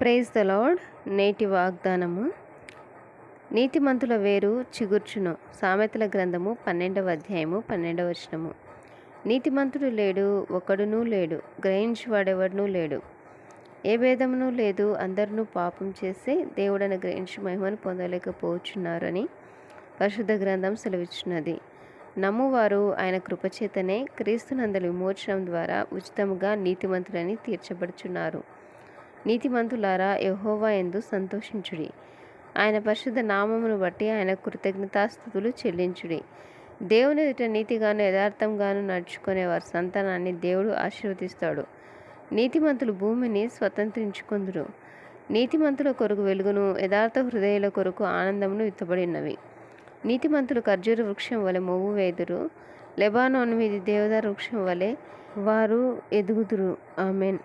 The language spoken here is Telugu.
Praise the lord. నేటి వాగ్దానము. నీతిమంతుల వేరు చిగుర్చును. సామెతల గ్రంథము 12వ అధ్యాయము 12వ వచనము. నీతిమంతుడు లేడు, ఒకడునూ లేడు, గ్రహించువాడెవడునూ లేడు. ఏ భేదమునూ లేదు, అందరినూ పాపం చేసి దేవుడని గ్రహించి మహిమను పొందలేకపోవచ్చున్నారని పరిశుద్ధ గ్రంథం సెలవిచ్చున్నది. నమ్మువారు ఆయన కృపచేతనే క్రీస్తునందలి విమోచనం ద్వారా ఉచితముగా నీతిమంతులని తీర్చబడుచున్నారు. నీతిమంతులారా, యెహోవా యందు సంతోషించుడి. ఆయన పరిశుద్ధ నామమును బట్టి ఆయన కృతజ్ఞతాస్తుతులు చెల్లించుడి. దేవుని ఎదుట నీతిగాను యథార్థంగాను నడుచుకునే వారి సంతానాన్ని దేవుడు ఆశీర్వదిస్తాడు. నీతిమంతులు భూమిని స్వతంత్రించుకొందురు. నీతిమంతుల కొరకు వెలుగును, యథార్థ హృదయుల కొరకు ఆనందమును విత్తబడినవి. నీతిమంతులు ఖర్జూర వృక్షం వలె మొవ్వు వేదురు, లెబానోను మీది దేవదారు వృక్షం వలె వారు ఎదుగుదురు. ఆమెన్.